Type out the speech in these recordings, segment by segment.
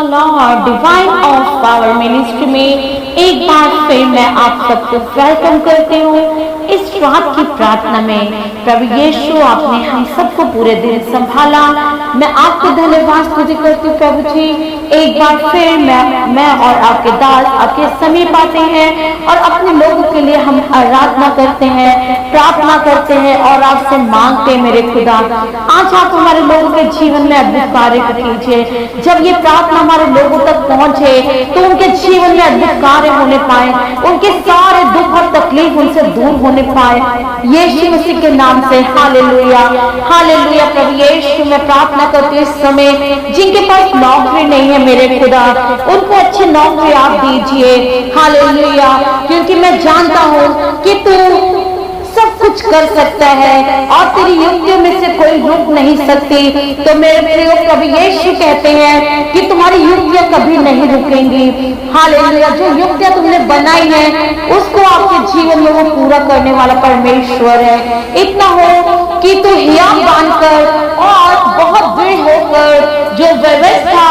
Lord divine of power ministry में एक बार फिर मैं आप सबको वेलकम करती हूँ। इस रात की प्रार्थना में प्रभु यीशु आपने हम सबको पूरे दिन संभाला। मैं आपको धन्यवाद स्तुति करती हूँ प्रभु जी। एक बार फिर मैं और आपके दास आपके समीप आते हैं और अपने लोगों के लिए हम आराधना करते हैं, प्रार्थना करते हैं और आपसे मांगते हैं मेरे खुदा आज आप हमारे लोगों के जीवन में अद्भुत कार्य कीजिए। जब ये प्रार्थना हमारे लोगों तक पहुंचे तो उनके जीवन में अद्भुत कार्य होने पाए, उनके सारे दुख और तकलीफ उनसे दूर होने पाए यीशु मसीह के नाम से। Hallelujah hallelujah. प्रभु यीशु मैं प्रार्थना करती हूँ इस समय जिनके पास नौकरी नहीं है मेरे खुदा उनको अच्छी नौकरी आप दीजिए। हालेलुया। क्योंकि मैं जानता हूँ कि तू सब कुछ कर सकता है और तेरी युक्तियों में से कोई रुक नहीं सकती। तो मेरे प्रिय प्रभु यीशु कहते हैं कि तुम्हारी युक्तियां कभी नहीं रुकेंगी। हालेलुया। जो युक्तियां तुमने बनाई है उसको आपके जीवन में वो पूरा करने वाला परमेश्वर है। इतना हो कि तू हियाव बांधकर और बहुत दृढ़ होकर जो व्यवस्था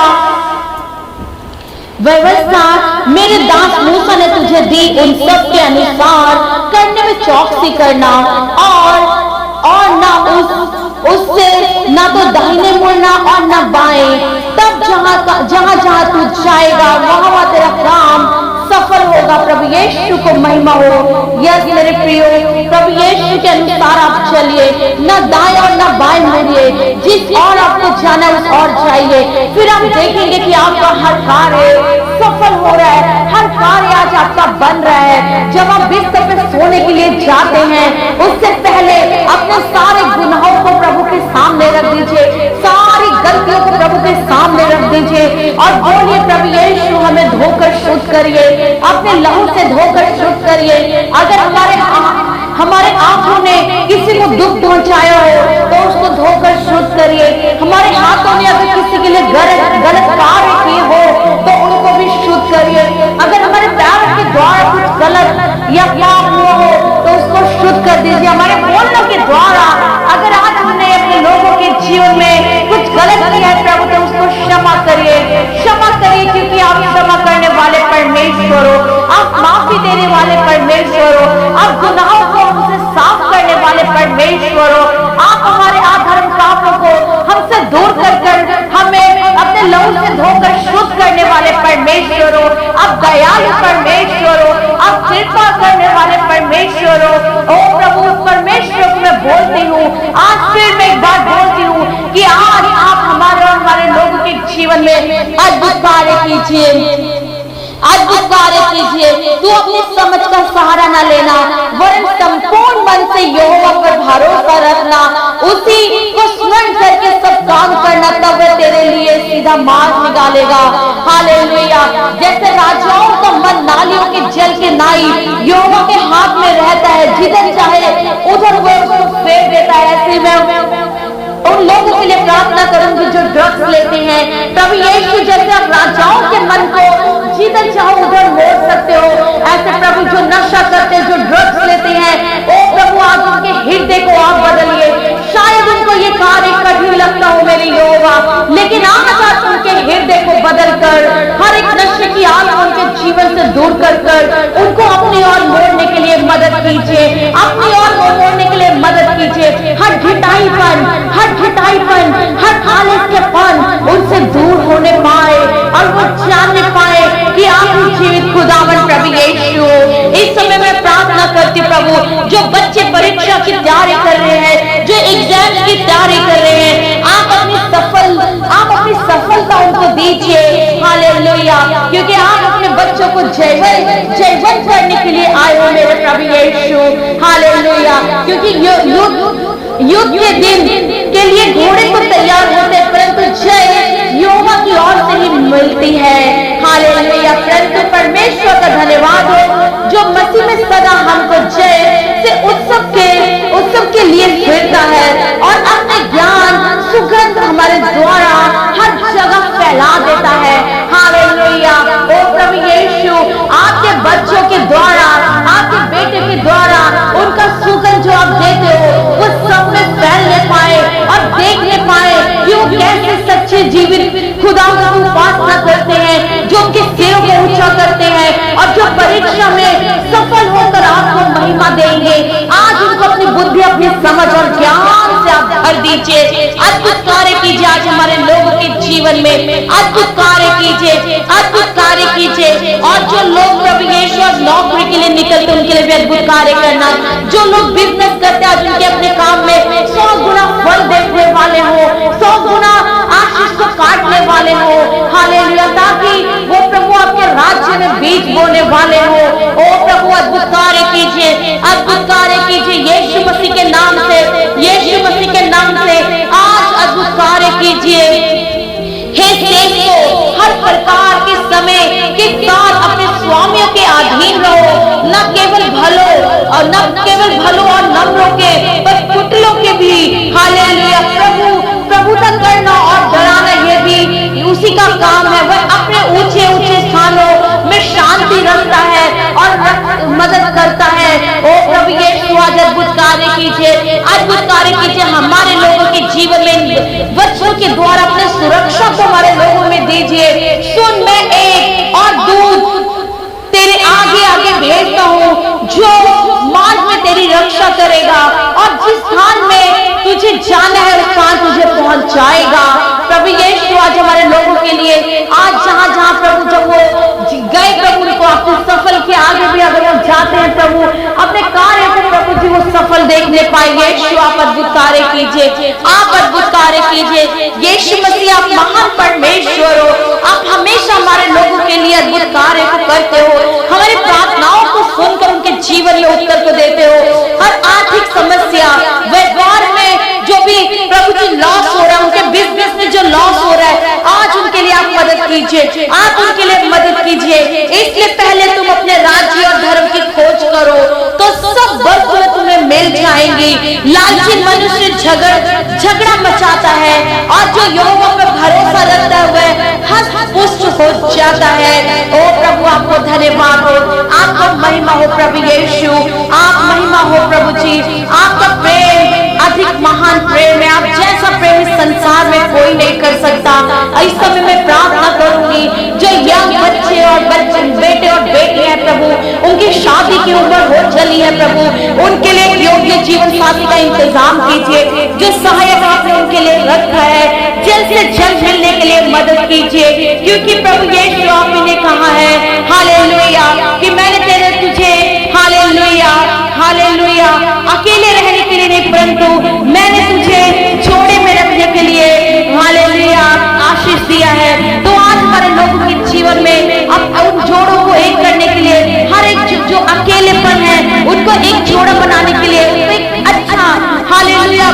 मेरे दास मूसा ने तुझे दी उन सब के अनुसार करने में चौकसी करना और ना उससे ना तो दाहिने मुड़ना और ना बाएं। तब जहां तू जाएगा वहां तेरा काम सफल होगा। प्रभु यीशु को महिमा हो। यस मेरे प्रियो प्रभु यीशु के अनुसार आप चलिए, न दाएं और न बाएं मुड़िए। जिस और आपको जाना उस और जाइए। फिर आप देखेंगे कि आपका हर कार्य सफल हो रहा है, हर कार्य आज आपका बन रहा है। जब आप बिस्तर पे सोने के लिए जाते हैं उससे पहले अपने सारे गुनाहों को प्रभु के सामने रख दीजिए, सारी गलतियों को प्रभु के सामने रख दीजिए और बोलिए प्रभु यीशु हमें धोकर शुद्ध करिए, अपने लहू से धोकर शुद्ध करिए। अगर हमारे आंखों ने किसी को दुख पहुंचाया हो तो उसको धोकर शुद्ध करिए। हमारे हाथों ने अगर किसी के लिए गलत कार्य किए हो तो उनको भी शुद्ध करिए। अगर हमारे पैरों के द्वारा कुछ गलत या पाप हुआ हो तो उसको शुद्ध कर दीजिए। हमारे बोलने के द्वारा अगर आज हमने अपने लोगों के जीवन में कुछ गलत किया है प्रभु तो उसको क्षमा करिए, क्षमा करिए। क्योंकि आप क्षमा करने वाले परमेश्वर हो, आप माफी देने वाले परमेश्वर हो, आप गुनाहों को हमसे साफ करने वाले परमेश्वर हो। आप हमारे अधर्म पापों को हमसे दूर कर हमें अपने लहू से धोकर शुद्ध करने वाले परमेश्वर हो। आप दयालु परमेश्वर हो, आप कृपा करने वाले परमेश्वर हो। ओ प्रभु परमेश्वर को मैं बोलती हूँ, आज फिर मैं एक बार बोलती हूँ कि आज आप हमारे और हमारे लोगों के जीवन में अद्भुत कार्य कीजिए, अद्भुत कार्य कीजिए। तू अपनी समझ का सहारा न लेना वरन संपूर्ण मन से यहोवा पर भरोसा रखना, उसी को स्मरण करके सब काम करना, तब वह तेरे लिए सीधा मार्ग निकालेगा। हालेलुया। जैसे राजाओं का मन नालियों के जल के नाई यहोवा के हाथ में रहता है, जिधर चाहे उधर वह उसको फेर देता है। ऐसे में उन लोगों के लिए प्रार्थना करूंगी जो ड्रग्स लेते हैं। प्रभु यीशु जैसे आप राजाओं के मन को जिधर चाहो उधर मोड़ सकते हो, ऐसे प्रभु जो नशा करते हैं, जो ड्रग्स लेते हैं, ओ प्रभु आज उनके हृदय को आप बदलिए। शायद उनको ये कार्य कठिन लगता हो मेरे यहोवा, लेकिन आज आप उनके हृदय को बदलकर हर एक नशे की आग उनके जीवन से दूर कर उनको अपनी ओर मोड़ने के लिए मदद कीजिए, अपनी ओर मोड़ने के लिए मदद कीजिए। हर घिटाईपन, हर आलस्यपन उनसे दूर होने पाए और वो जानने पाए कि आप जीवित खुदावन प्रभु यीशु। इस समय मैं प्रार्थना करती प्रभु जो बच्चे परीक्षा की तैयारी कर रहे हैं, जो एग्जाम की तैयारी कर रहे हैं, आप अपनी सफलता उनको दीजिए। हालेलुया। क्योंकि आप अपने बच्चों को जयवंत करने के लिए आए हो मेरे प्रभु यीशु। हालेलुया। क्योंकि युद्ध के दिन के लिए घोड़े को तैयार होते हैं परंतु जय यहोवा की ओर से ही मिलती है। हालेलुया। परंतु परमेश्वर का धन्यवाद हो जो मसीह में सदा हमको जय से उत्सव के लिए फिरता है और अपने ज्ञान सुगंध हमारे द्वारा हर जगह फैला देता है। हालेलुया। ओ प्रभु यीशु आपके बच्चों के द्वारा, आपके बेटे के द्वारा उनका सुगंध जो आप देते हो वो सब में फैलने पाए और देखने पाए कि वो कैसे सच्चे जीवित खुदा का उपासना करते लिए निकलते उनके लिए भी अद्भुत कार्य करना। जो लोग बिजनेस करते हैं आज उनके अपने काम में 100 गुना फल देखने वाले हो, 100 गुना आशीष को काटने वाले हो। हालेलुया, ताकि वो प्रभु आपके राज्य में बीज बोने वाले हो। ओ प्रभु अद्भुत कार्य कीजिए, अद्भुत कार्य कीजिए यीशु मसीह के नाम से, यीशु मसीह के नाम से आज अद्भुत कार्य कीजिए। हे देश को हर प्रकार के समय के साथ अपने स्वामियों के अधीन रहो, न केवल भलो और न केवल भलो और नम्रों के पर कुटिलों के भी। हालेलुया, प्रभुता करना और डराना ये भी उसी का काम है। वह अपने ऊंचे ऊंचे स्थानों में शांति रखता है और मदद करता है। ओ प्रभु यीशु आज अद्भुत कार्य कीजिए, अद्भुत कार्य कीजिए हमारे लोगों के जीवन में, वचनों के द्वारा अपने सुरक्षा को हमारे लोगों में दीजिए। सुन, मैं एक और दूत तेरे आगे आगे भेजता हूँ जो मार्ग में तेरी रक्षा करेगा और जिस स्थान में तुझे जाना है उस स्थान तुझे पहुंचाएगा। प्रभु यीशु आज हमारे लोगों के लिए आज जहां जहां प्रभु जब वो गए प्रभु उनको आपको सफल के आगे भी अगर हम जाते हैं प्रभु अपने कार्य को प्रभु जी वो सफल देखने पाएंगे। यीशु आप अद्भुत कार्य कीजिए, आप अद्भुत कार्य कीजिए। यीशु मसीह आप महान परमेश्वर हो, आप हमेशा हमारे लोगों के लिए अद्भुत कार्य को करते हो, हमारी प्रार्थनाओं को सुनकर उनके जीवन में उत्तर को देते हो। हर आर्थिक समस्या, व्यापार में जो भी प्रभु जी लॉस हो रहा है, उनके बिजनेस में जो लॉस हो रहा है, आज उनके लिए आप मदद कीजिए, आप उनके लिए मदद कीजिए। इसलिए पहले तुम अपने राज्य और धर्म की खोज करो तो सब वस्तुएं तुम्हें मिल जाएंगी। लालची मनुष्य झगड़ा मचाता है और जो यहोवा पर भरोसा रखता है हस्त पुष्ट हो जाता है। ओ प्रभु आपको धन्यवाद हो, आपको महिमा हो प्रभु यीशु, आप महिमा हो प्रभु जी। आपका प्रेम अधिक महान प्रेम है, आप जैसा प्रेम इस संसार में कोई नहीं कर सकता। इस समय मैं प्रार्थना करूंगी जो यंग बच्चे और बेटे और बेटी है प्रभु, उनकी शादी की उम्र हो चली है प्रभु, उनके लिए योग्य जीवन साथी का इंतजाम कीजिए। जो सहायक आपने उनके लिए रखा है जल्द से जल्द मिलने के लिए मदद कीजिए, क्योंकि प्रभु यीशु आपने कहा है हालेलुया कि मैंने तुझे हालेलुया हालेलुया अकेले रहने के लिए नहीं परंतु मैंने तुझे जोड़े में रखने के लिए हालेलुया आशीष दिया है। तो आज हमारे लोगों के जीवन में अब उन जोड़ों को एक करने के लिए, हर एक जो अकेलेपन है उनको एक जोड़ा बनाने के लिए, एक अच्छा हालेलुया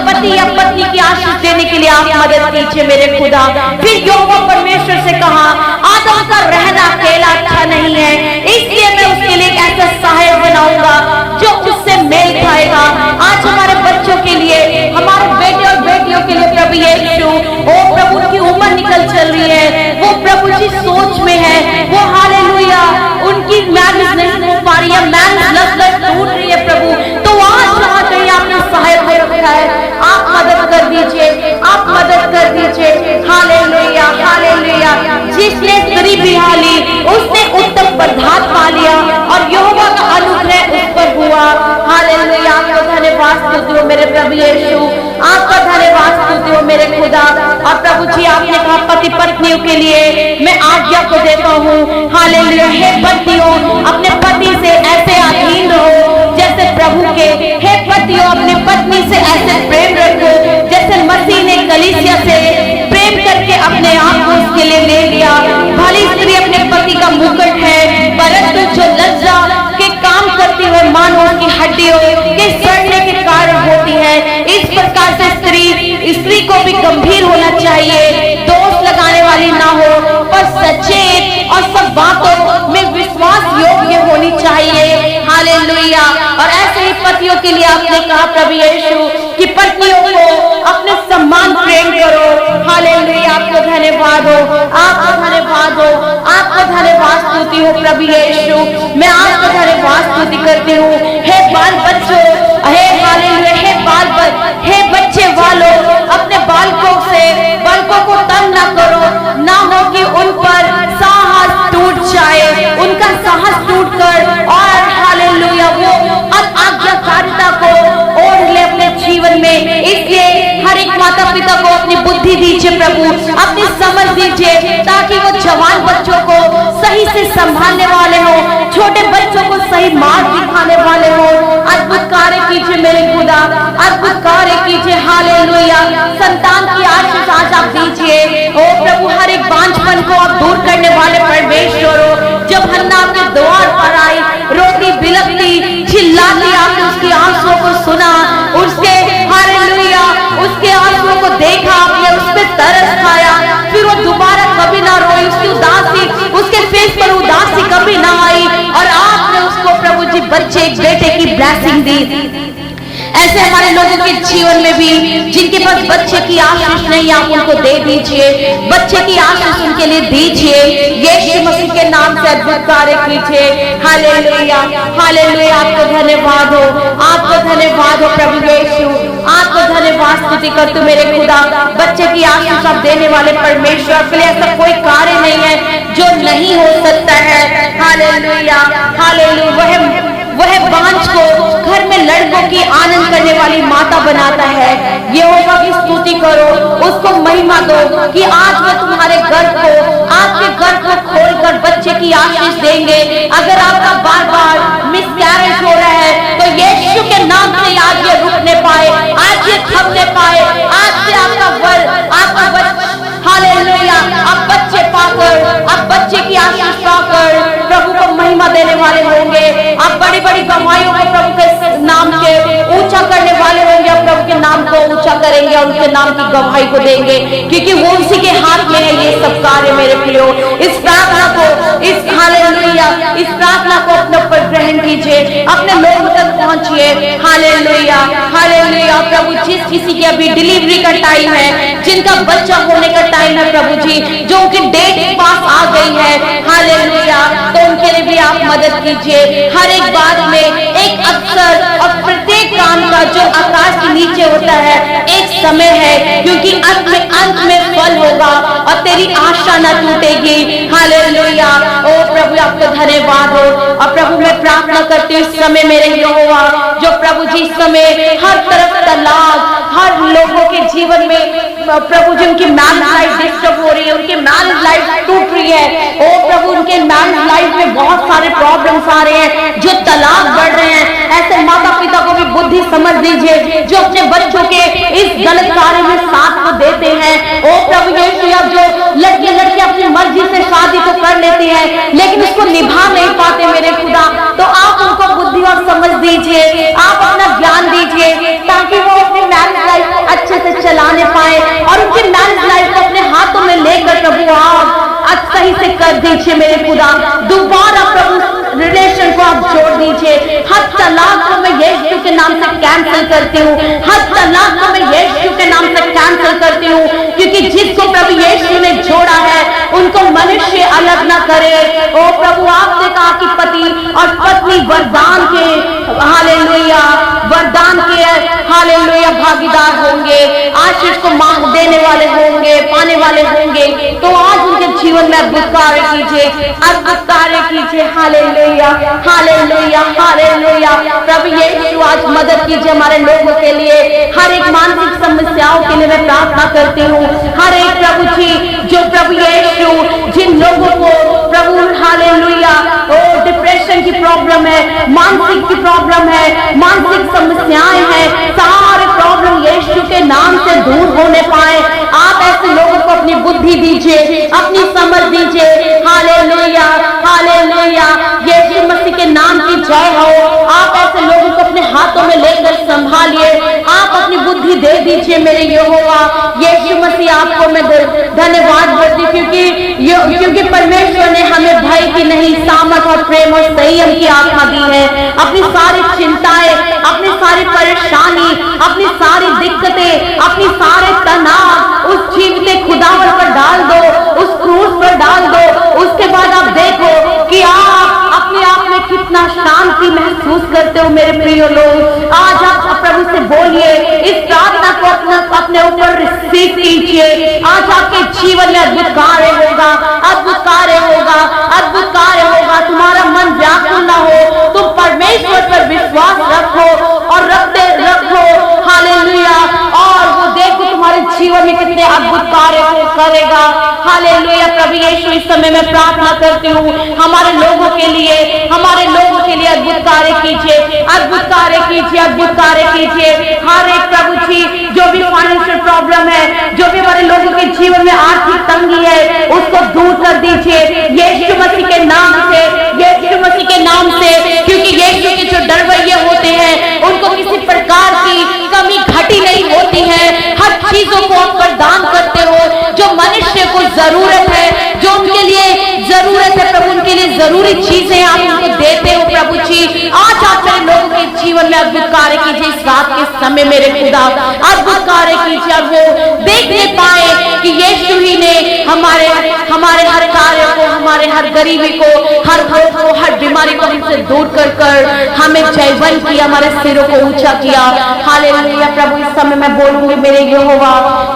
पति या पत्नी की आशीष देने के लिए आप मदद कीजिए मेरे खुदा। फिर यहोवा परमेश्वर से कहा आदम का रहना अकेला अच्छा नहीं है, इसलिए मैं उसके लिए एक ऐसा सहायक बनाऊंगा जो उससे मेल खाएगा। आज हमारे बच्चों के लिए, हमारे बेटे और बेटियों के लिए प्रभु यीशु, ओ प्रभु की उम्र निकल चल रही है, वो प्रभु जी सोच में है, वो हालेलुया उनकी मैरिज नहीं हो पा रही है, मैरिज लग टूट रही है प्रभु। तो आज जहाँ कहीं आपने सहायक रखा है आप मदद कर दीजिए, आप मदद कर दीजिए। हालेलुया हालेलुया, जिसने स्त्री बिहाली उसने उत्तम पदार्थ पा लिया और यहोवा का अनुग्रह उस पर हुआ। हालेलुया, आपको धन्यवाद स्तुति हो मेरे प्रभु यीशु, आपका धन्यवाद स्तुति हो मेरे खुदा। और प्रभु जी आपने कहा पति पत्नियों के लिए मैं आज्ञा को देता हूँ। हालेलुया, हे पत्नियों अपने पति से ऐसे अधीन रहो जैसे प्रभु के। हे पतियों अपने पत्नी से ऐसे प्रेम रखो जैसे मसीह ने कलीसिया से प्रेम करके अपने आप को उसके लिए ले लिया। भली स्त्री अपने पति का मुकुट है, परंतु जो लज्जा के काम करती हुए मानो उसकी हड्डियों के सड़ने के कारण होती है। इस प्रकार से स्त्री को भी गंभीर होना चाहिए, दोष लगाने वाली ना हो पर सचेत और सब बातों में विश्वास योग्य होनी चाहिए। हालेलुया, और ऐसे ही पतियों के लिए आपने कहा प्रभु यीशु कि पत्नियों को अपने सम्मान प्रेम करो। हालेलुया, आपको धन्यवाद हो, आपको धन्यवाद हो, आपको धन्यवाद स्तुति हो प्रभु यीशु। मैं आपको धन्यवाद स्तुति करती हूँ। हे बाल बच्चों, हे हालेलुया, हे बच्चे वालों अपने बालकों को तंग ना करो, ना हो कि उन पर साहस टूट जाए, उनका साहस टूट कर और हालेलुया वो अनाज्ञाकारिता को ओढ़ ले अपने जीवन में। इसलिए हर एक माता पिता को अपनी बुद्धि दीजिए प्रभु, अपनी समझ दीजिए ताकि वो जवान बच्चों को सही से संभालने वाले हो, छोटे बच्चों को सही मार्ग दिखाने वाले हो। अद्भुत कार्य कीजिए मेरे खुदा, अद्भुत कार्य कीजिए। हालेलुया। संतान की आशीष आज आप दीजिए। ओ प्रभु, हर एक बांझपन को आप दूर करने वाले परमेश्वर हो। जब हन्ना आपके द्वार पर आई, रोती बिलखती चिल्लाती, आपने उसकी आंसुओं को सुना, उसके हालेलुया उसके आंसुओं को देखा, आपने उस पर तरस खाया, फिर वो दोबारा कभी ना रोई, उसकी उदासी, उसके फेस पर उदासी कभी ना आई, और आपने उसको प्रभु जी बच्चे, एक बेटे की ब्लेसिंग दी। ऐसे हमारे लोगों के जीवन में भी जिनके पास बच्चे की आशीष नहीं, आप उनको दे दीजिए, बच्चे की आशीष उनके लिए दीजिए। यीशु मसीह के नाम से अद्भुत कार्य कीजिए। Hallelujah, hallelujah. आपको धन्यवाद हो, आपको धन्यवाद हो प्रभु यीशु, आपको धन्यवाद स्तुति कर तू मेरे खुदा। बच्चे की आशीष आप देने वाले परमेश्वर, के लिए ऐसा कोई कार्य नहीं है जो नहीं हो सकता है। Hallelujah, hallelujah. वह बांझ को घर में लड़कों की आनंद करने वाली माता बनाता है। यहोवा की स्तुति करो, उसको महिमा दो कि आज वह तुम्हारे घर को, आपके घर को खोलकर बच्चे की आशीष देंगे। अगर आपका बार बार मिसकैरेज हो रहा है तो यीशु के नाम से आज ये रुकने पाए, आज ये थमने पाए, आज से आपका हालेलुया, आप बच्चे पाकर, आप बच्चे की आशीष पाकर प्रभु को महिमा देने वाले होंगे। आप बड़ी बड़ी गवाहियों को प्रभु के नाम के ऊंचा करने वाले होंगे, आप प्रभु के नाम को ऊंचा करेंगे और उनके नाम की गवाही को देंगे, क्योंकि वो उसी के हाथ में है ये सब कार्य। मेरे प्रियो, इस प्रार्थना को, इस हालेलुया, इस प्रार्थना को अपने ऊपर ग्रहण कीजिए, अपने लोगों तक पहुंचिए। Hallelujah, hallelujah. प्रभु जिस किसी की अभी डिलीवरी का टाइम है, जिनका बच्चा होने का टाइम है प्रभु जी, जो उनकी डेट पास आ गई है, हालेलुया, तो उनके लिए भी आप मदद कीजिए। हर एक बात में एक अवसर, और प्रत्येक काम का जो आकाश के नीचे होता है एक समय है, क्योंकि अंत में फल होगा और तेरी आशा न टूटेगी। हालेलुया। ओ प्रभु, आपको धन्यवाद हो। और प्रभु मैं प्रार्थना करती हूँ इस समय मेरे यहोवा, जो प्रभु जी इस समय हर तरफ तलाक, हर लोगों के जीवन में प्रभु जी उनकी मैरिज लाइफ डिस्टर्ब हो रही है, उनकी मैरिज लाइफ टूट रही है। ओ प्रभु, उनके मैरिज लाइफ में बहुत सारे प्रॉब्लम्स आ रहे हैं, जो तलाक बढ़ रहे हैं। ऐसे माता पिता को भी बुद्धि समझ दीजिए, जो अपने बच्चों के इस गलत कार्य में साथ को देते हैं। ओ प्रभु यीशु, जो लड़के अपनी मर्जी से शादी तो कर लेते हैं लेकिन उसको निभा नहीं पाते मेरे खुदा, तो आप उनको बुद्धि और समझ दीजिए, आप अपना ज्ञान दीजिए, ताकि वो अपनी मैरिज लाइफ को अच्छे से चलाने पाए और उनकी मैरिज लाइफ को अपने हाथों में लेकर प्रभु आप सही से कर दीजिए मेरे खुदा। दोबारा प्रभु रिलेशन को आप जोड़ दीजिए। हर तलाक को मैं यीशु के नाम से कैंसिल करती हूँ, हर तलाक को मैं यीशु के नाम से कैंसिल करती हूँ, क्योंकि जिसको प्रभु यीशु ने जोड़ा है उनको मनुष्य अलग ना करे। ओ प्रभु, आपने कहा कि पति और पत्नी वरदान के, हालेलुया, वरदान के हालेलुया भागीदार होंगे, आशीष को मांग देने वाले होंगे, पाने वाले होंगे। तो आज उनके जीवन में अद्भुत कार्य कीजिए, अद्भुत कार्य कीजिए। Hallelujah, hallelujah, hallelujah. प्रभु यीशु आज मदद कीजिए हमारे लोगों के लिए। हर एक मानसिक समस्याओं के लिए मैं प्रार्थना करती हूँ। हर एक प्रभु जी, जो प्रभु यीशु जिन लोगों को प्रभु हालेलुया डिप्रेशन की प्रॉब्लम है, मानसिक की प्रॉब्लम है, मानसिक समस्याएं हैं, सारे प्रॉब्लम यीशु के नाम से दूर होने पाए। आप ऐसे लोगों को अपनी बुद्धि दीजिए, अपनी समझ दीजिए। Hallelujah, hallelujah. यीशु मसीह के नाम की जय हो। आप ऐसे लोगों को अपने हाथों में लेकर संभालिए, आप अपनी बुद्धि दे दीजिए मेरे यहोवा। यीशु मसीह आपको मैं धन्यवाद देती, क्योंकि परमेश्वर ने हमें भय की नहीं, सामर्थ और प्रेम और संयम की आत्मा दी है। अपनी सारी चिंताएं, अपनी सारी परेशानी, अपनी सारी दिक्कतें, अपनी सारे तनाव उस जीवित खुदावन पर डाल दो, उस क्रूस पर डाल दो। उसके बाद आप देखो कि आप अपने आप में कितना शांति महसूस करते हो मेरे प्रिय लोग। आज आप प्रभु से बोलिए, इस प्रार्थना को अपने ऊपर रिसीव कीजिए। आज आपके जीवन में अद्भुत कार्य होगा, अद्भुत कार्य होगा, अद्भुत कार्य होगा। तुम्हारा मन व्याकुल ना हो, तुम परमेश्वर पर विश्वास रखो और रखते रखो। हालेलुया। और वो देखो तुम्हारे जीवन में कितने अद्भुत कार्य करेगा। हालेलुया। प्रभु यीशु, इस समय मैं प्रार्थना करती हूँ हमारे लोगों के लिए, हमारे लोगों के लिए अद्भुत अद्भुत कार्य कीजिए, अद्भुत कार्य कीजिए, अद्भुत कार्य कीजिए। हर एक प्रभु जी जो भी फाइनेंशियल प्रॉब्लम है, जो भी हमारे लोगों के जीवन में आर्थिक तंगी है, उसको दूर कर दीजिए यीशु मसीह के नाम से, यीशु मसीह के नाम से। क्योंकि यीशु के जो डरवैये होते हैं उनको किसी प्रकार की कमी घटी नहीं होती है। हर चीजों को आप प्रदान करते हो जो मनुष्य को जरूरत है, जो उनके लिए जरूरत है प्रभु, उनके लिए जरूरी चीजें आप उनको देते हो प्रभु जी। आज आप मेरे लोगों के जीवन में अद्भुत कार्य कीजिए इस रात के समय मेरे खुदा, अद्भुत कार्य कीजिए। वो देखने पाए कि यीशु ही ने हमारे हर कार्य को, हमारे हर गरीबी को, हर भय को, हर बीमारी को हमसे दूर कर हमें जयवंत किया, हमारे सिरों को ऊंचा किया। हालेलुया प्रभु, इस समय मैं बोलूंगी मेरे यहोवा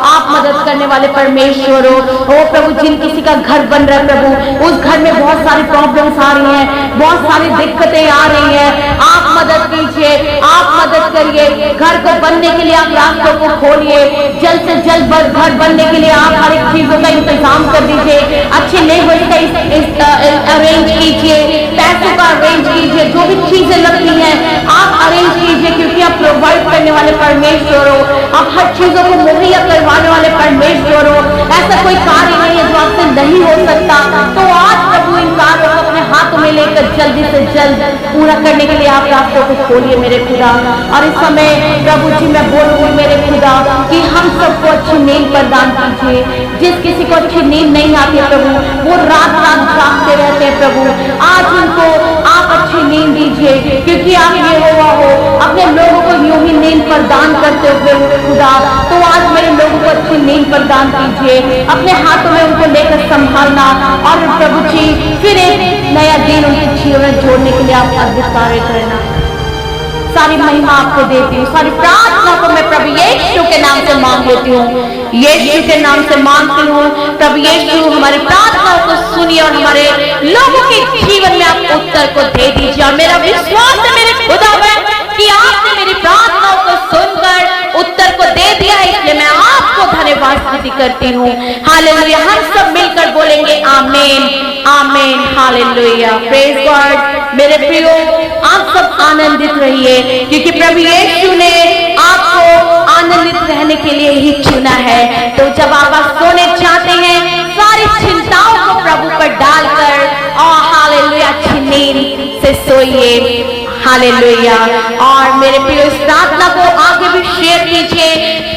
आप मदद करने वाले परमेश्वर हो। ओ प्रभु, जिन किसी का घर बन रहा है प्रभु, उस घर में बहुत सारी प्रॉब्लम्स आ रही हैं, बहुत सारी दिक्कतें आ रही हैं, आप मदद कीजिए, आप मदद करिए। घर को बनने के लिए आप रास्तों को खोलिए, जल्द से जल्द घर बनने के लिए आप हर एक चीजों का इंतजाम कर दीजिए, अच्छे लेबर का अरेंज कीजिए, पैसों का अरेंज कीजिए, जो भी चीजें लगती हैं आप अरेंज कीजिए, क्योंकि आप प्रोवाइड करने वाले परमेश्वर हो, आप हर चीजों को मुहैया करवाने वाले परमेश्वर हो। ऐसा कोई कार्य नहीं है जो आपसे नहीं हो सकता। तो आज प्रभु इन कार्यों को अपने हाथों में लेकर जल्दी से जल्द पूरा करने के लिए आप रास्तों को खोलिए मेरे खुदा। और इस समय प्रभु जी मैं बोलूंगी मेरे खुदा कि हम सबको अच्छी नींद प्रदान कीजिए। जिस किसी को अच्छी नींद नहीं आती है प्रभु, वो रात रात जागते रहते हैं प्रभु, आज उनको आप अच्छी नींद दीजिए, क्योंकि आप यहोवा हो, अपने लोगों को यूं ही नींद प्रदान करते हो खुदा। तो आज मेरे लोगों को अच्छी नींद प्रदान कीजिए, अपने हाथों में उनको लेकर संभालना, और प्रभु जी फिर एक नया दिन उनके जीवन में जोड़ने के लिए आप अद्भुत कार्य करना। सारी महिमा आपको देती हूँ, सारी प्रार्थना को मैं प्रभु यीशु के नाम से मांग लेती हूँ, यीशु के नाम से मांगती हूँ। प्रभु यीशु हमारी प्रार्थनाओं को सुनिए और हमारे लोगों के जीवन में आप उत्तर को दे दीजिए। और मेरा विश्वास है मेरे खुदा में कि आपने मेरी प्रार्थनाओं को सुनकर उत्तर को दे दिया है, इसलिए मैं आपको धन्यवाद स्तुति करती हूँ। हालेलुया। हम सब मिलकर बोलेंगे आमीन, आमीन, हालेलुया, प्रेज गॉड। मेरे प्रियो, आप सब आनंदित रहिए, क्योंकि प्रभु यीशु ने आपको आनंदित रहने के लिए ही चुना है। तो जब आप सोने चाहते हैं, सारी चिंताओं को प्रभु पर डालकर और हालेलुया अच्छी नींद से सोइए। हालेलुया। और मेरे प्रिय, इस प्रार्थना को आगे भी शेयर कीजिए,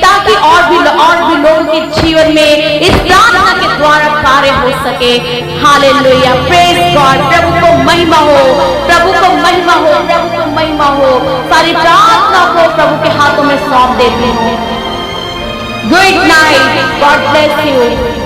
ताकि और भी लोगों के जीवन में इस प्रार्थना के द्वारा कार्य हो सके। Hallelujah, praise God. प्रभु को महिमा हो, प्रभु को महिमा हो, प्रभु को महिमा हो। सारी प्रार्थना को प्रभु के हाथों में सौंप देते हैं। Good night, God bless you.